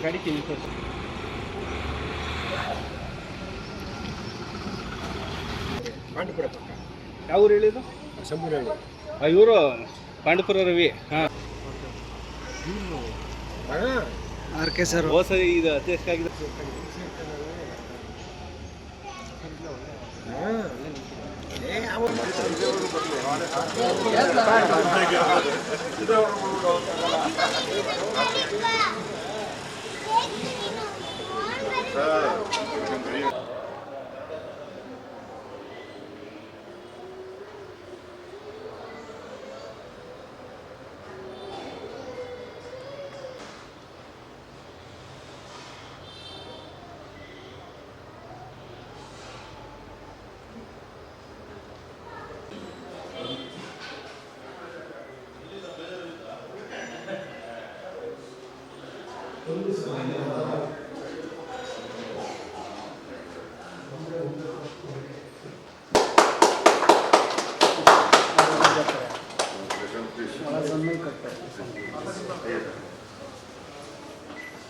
ಗಾಡಿ ಚೇಂಜ್ ಕೊಡ್ತೀವಿ. ಪಾಂಡುಪುರ ಪಕ್ಕ ಯಾವ ಊರು ಹೇಳಿದ್ದು? ಸಂಪೂರ್ಣ ಇವರು ಪಾಂಡುಪುರ ರವಿ. ಹಾಂ ಆರ್ ಕೆ ಸರ್ ಹೋದ ಸರಿ ಇದು ಅತಿ ಎಷ್ಟಾಗಿದೆ?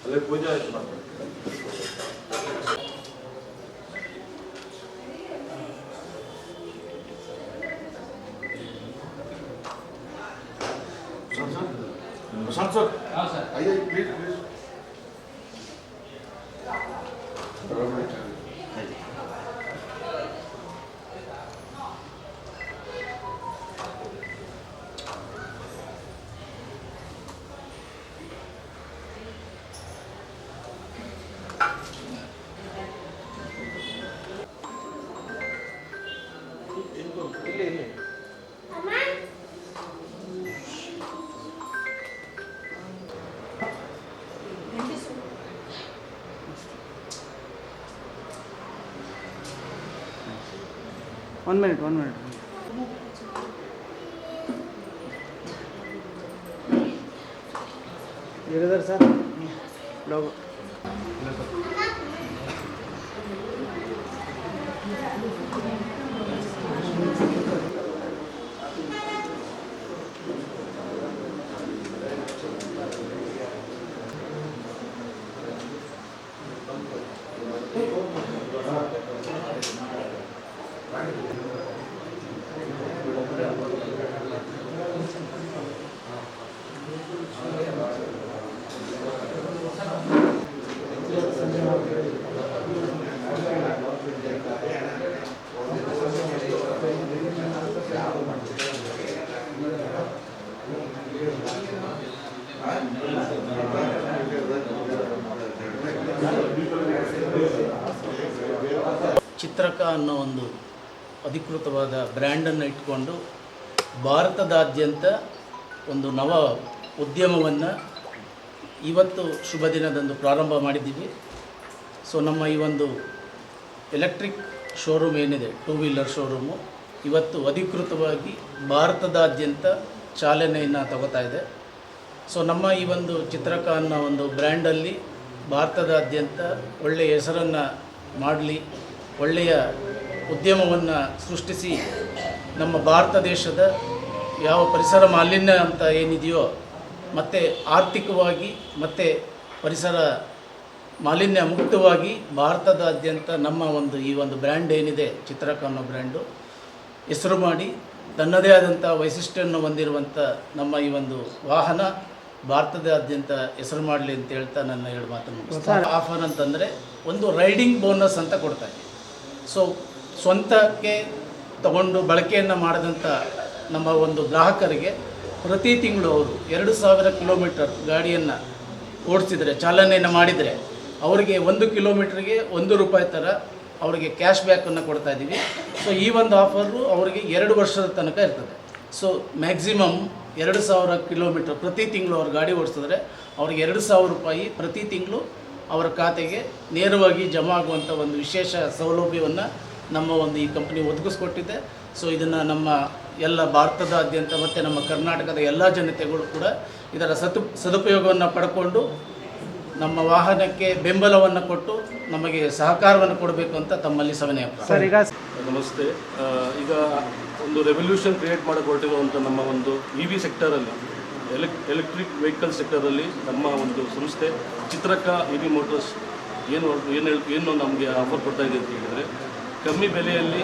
ಅಲ್ಲೇ ಪೂಜೆ ಆಯ್ತು. ಸರ್ ಅಯ್ಯೋ ಪ್ಲೀಸ್ ಪ್ಲೀಸ್ ಇಲ್ಲಿ 1 minute. Together, sir. Logo. ಚಿತ್ರಕ ಅನ್ನೋ ಒಂದು ಅಧಿಕೃತವಾದ ಬ್ರ್ಯಾಂಡನ್ನು ಇಟ್ಕೊಂಡು ಭಾರತದಾದ್ಯಂತ ಒಂದು ನವ ಉದ್ಯಮವನ್ನು ಇವತ್ತು ಶುಭ ದಿನದಂದು ಪ್ರಾರಂಭ ಮಾಡಿದ್ದೀವಿ. ಸೊ ನಮ್ಮ ಈ ಒಂದು ಎಲೆಕ್ಟ್ರಿಕ್ ಶೋರೂಮ್ ಏನಿದೆ, 2 ವೀಲರ್ ಶೋರೂಮು, ಇವತ್ತು ಅಧಿಕೃತವಾಗಿ ಭಾರತದಾದ್ಯಂತ ಚಾಲನೆಯನ್ನು ತಗೋತಾ ಇದೆ. ಸೊ ನಮ್ಮ ಈ ಒಂದು ಚಿತ್ರಕ ಅನ್ನೋ ಒಂದು ಬ್ರ್ಯಾಂಡಲ್ಲಿ ಭಾರತದಾದ್ಯಂತ ಒಳ್ಳೆಯ ಹೆಸರನ್ನು ಮಾಡಲಿ, ಒಳ್ಳೆಯ ಉದ್ಯಮವನ್ನು ಸೃಷ್ಟಿಸಿ ನಮ್ಮ ಭಾರತ ದೇಶದ ಯಾವ ಪರಿಸರ ಮಾಲಿನ್ಯ ಅಂತ ಏನಿದೆಯೋ ಮತ್ತು ಆರ್ಥಿಕವಾಗಿ ಮತ್ತು ಪರಿಸರ ಮಾಲಿನ್ಯ ಮುಕ್ತವಾಗಿ ಭಾರತದಾದ್ಯಂತ ನಮ್ಮ ಒಂದು ಈ ಒಂದು ಬ್ರ್ಯಾಂಡ್ ಏನಿದೆ ಚಿತ್ರಕ ಅನ್ನೋ ಬ್ರ್ಯಾಂಡು ಹೆಸರು ಮಾಡಿ ತನ್ನದೇ ಆದಂಥ ವೈಶಿಷ್ಟ್ಯವನ್ನು ಹೊಂದಿರುವಂಥ ನಮ್ಮ ಈ ಒಂದು ವಾಹನ ಭಾರತದಾದ್ಯಂತ ಹೆಸರು ಮಾಡಲಿ ಅಂತ ಹೇಳ್ತಾ ನನ್ನ 2 ಮಾತನ್ನು ಮುಗಿಸ್ತಾರೆ. ಆಫರ್ ಅಂತಂದರೆ ಒಂದು ರೈಡಿಂಗ್ ಬೋನಸ್ ಅಂತ ಕೊಡ್ತಾರೆ. ಸೊ ಸ್ವಂತಕ್ಕೆ ತಗೊಂಡು ಬಳಕೆಯನ್ನು ಮಾಡಿದಂಥ ನಮ್ಮ ಒಂದು ಗ್ರಾಹಕರಿಗೆ ಪ್ರತಿ ತಿಂಗಳು ಅವರು 2000 ಕಿಲೋಮೀಟರ್ ಗಾಡಿಯನ್ನು ಓಡಿಸಿದರೆ, ಚಾಲನೆಯನ್ನು ಮಾಡಿದರೆ ಅವರಿಗೆ 1 ಕಿಲೋಮೀಟ್ರಿಗೆ ₹1 ಥರ ಅವರಿಗೆ ಕ್ಯಾಶ್ ಬ್ಯಾಕನ್ನು ಕೊಡ್ತಾ ಇದ್ದೀವಿ. ಸೊ ಈ ಒಂದು ಆಫರು ಅವರಿಗೆ 2 ವರ್ಷದ ತನಕ ಇರ್ತದೆ. ಸೊ ಮ್ಯಾಕ್ಸಿಮಮ್ 2000 ಕಿಲೋಮೀಟರ್ ಪ್ರತಿ ತಿಂಗಳು ಅವ್ರು ಗಾಡಿ ಓಡಿಸಿದ್ರೆ ಅವ್ರಿಗೆ ₹2000 ಪ್ರತಿ ತಿಂಗಳು ಅವರ ಖಾತೆಗೆ ನೇರವಾಗಿ ಜಮಾ ಆಗುವಂಥ ಒಂದು ವಿಶೇಷ ಸೌಲಭ್ಯವನ್ನು ನಮ್ಮ ಒಂದು ಈ ಕಂಪ್ನಿ ಒದಗಿಸ್ಕೊಟ್ಟಿದೆ. ಸೊ ಇದನ್ನು ನಮ್ಮ ಎಲ್ಲ ಭಾರತದಾದ್ಯಂತ ಮತ್ತು ನಮ್ಮ ಕರ್ನಾಟಕದ ಎಲ್ಲ ಜನತೆಗಳು ಕೂಡ ಇದರ ಸದುಪಯೋಗವನ್ನು ಪಡ್ಕೊಂಡು ನಮ್ಮ ವಾಹನಕ್ಕೆ ಬೆಂಬಲವನ್ನು ಕೊಟ್ಟು ನಮಗೆ ಸಹಕಾರವನ್ನು ಕೊಡಬೇಕು ಅಂತ ತಮ್ಮಲ್ಲಿ ಸವಿನಯ. ಸರ್ ಈಗ ನಮಸ್ತೆ. ಈಗ ಒಂದು ರೆವಲ್ಯೂಷನ್ ಕ್ರಿಯೇಟ್ ಮಾಡಕ್ಕೆ ಹೊರಟಿರುವಂಥ ನಮ್ಮ ಒಂದು EV ಸೆಕ್ಟರಲ್ಲಿ ಎಲೆಕ್ಟ್ರಿಕ್ ವೆಹಿಕಲ್ ಸೆಕ್ಟರಲ್ಲಿ ನಮ್ಮ ಒಂದು ಸಂಸ್ಥೆ ಚಿತ್ರಕ ಇವಿ ಮೋಟರ್ಸ್ ಏನು ನಮಗೆ ಆಫರ್ ಕೊಡ್ತಾ ಇದೆ ಅಂತ ಹೇಳಿದರೆ, ಕಮ್ಮಿ ಬೆಲೆಯಲ್ಲಿ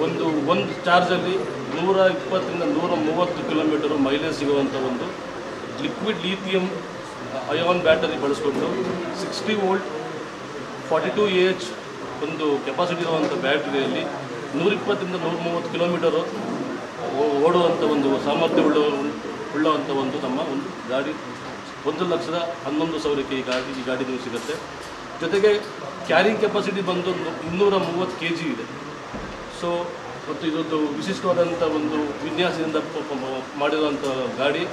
ಒಂದು ಚಾರ್ಜಲ್ಲಿ 120ರಿಂದ 130 ಕಿಲೋಮೀಟರು ಮೈಲೇಜ್ ಸಿಗುವಂಥ ಒಂದು ಲಿಕ್ವಿಡ್ ಲೀಥಿಯಂ ಅಯಾನ್ ಬ್ಯಾಟರಿ ಬಳಸ್ಕೊಂಡು 60 ವೋಲ್ಟ್ 42 AH ಒಂದು ಕೆಪಾಸಿಟಿ ಇರುವಂಥ ಬ್ಯಾಟ್ರಿಯಲ್ಲಿ 120ರಿಂದ 130 ಕಿಲೋಮೀಟರು ಓಡುವಂಥ ಒಂದು ಸಾಮರ್ಥ್ಯ ಉಳ್ಳುವಂಥ ಒಂದು ನಮ್ಮ ಒಂದು ಗಾಡಿ 1,11,000ಕ್ಕೆ ಈ ಗಾಡಿ ನೀವು ಸಿಗುತ್ತೆ. ಜೊತೆಗೆ ಕ್ಯಾರಿಂಗ್ ಕೆಪಾಸಿಟಿ ಬಂದು 230 kg ಇದೆ. ಸೊ ಮತ್ತು ಇದೊಂದು ವಿಶಿಷ್ಟವಾದಂಥ ಒಂದು ವಿನ್ಯಾಸದಿಂದ ಮಾಡಿರುವಂಥ ಗಾಡಿ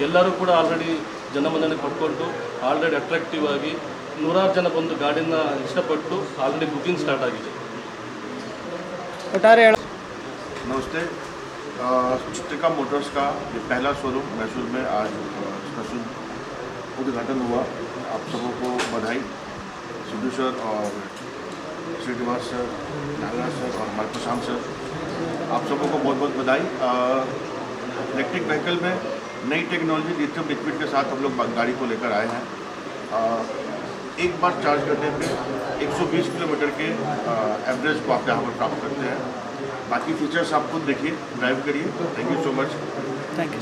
ಎಲ್ಲರೂ ಕೂಡ ಆಲ್ರೆಡಿ ಜನಮನ್ನಣೆ ಪಡ್ಕೊಂಡು ಆಲ್ರೆಡಿ ಅಟ್ರಾಕ್ಟಿವ್ ಆಗಿ 100 ಜನ ಬಂದು ಗಾಡಿನ ಇಷ್ಟಪಟ್ಟು ಆಲ್ರೆಡಿ ಬುಕಿಂಗ್ ಸ್ಟಾರ್ಟ್ ಆಗಿದೆ. ಒಟ್ಟಾರೆ नमस्ते। चित्रिका मोटर्स का ये पहला शोरूम मैसूर में आज इसका शुभ उद्घाटन हुआ। आप सबों को बधाई। सिद्धू सर और श्रीनिवास सर, नागराज सर और हमारे प्रशांत सर, आप सबों को बहुत बहुत बधाई। इलेक्ट्रिक व्हीकल में नई टेक्नोलॉजी लिथियम लिक्विड के साथ हम लोग गाड़ी को लेकर आए हैं। एक बार चार्ज करने पे 120 किलोमीटर के एवरेज को आप यहाँ पर प्राप्त करते हैं। बाकी फीचर्स आप खुद देखिए, ड्राइव करिए। Thank you so much. Thank you.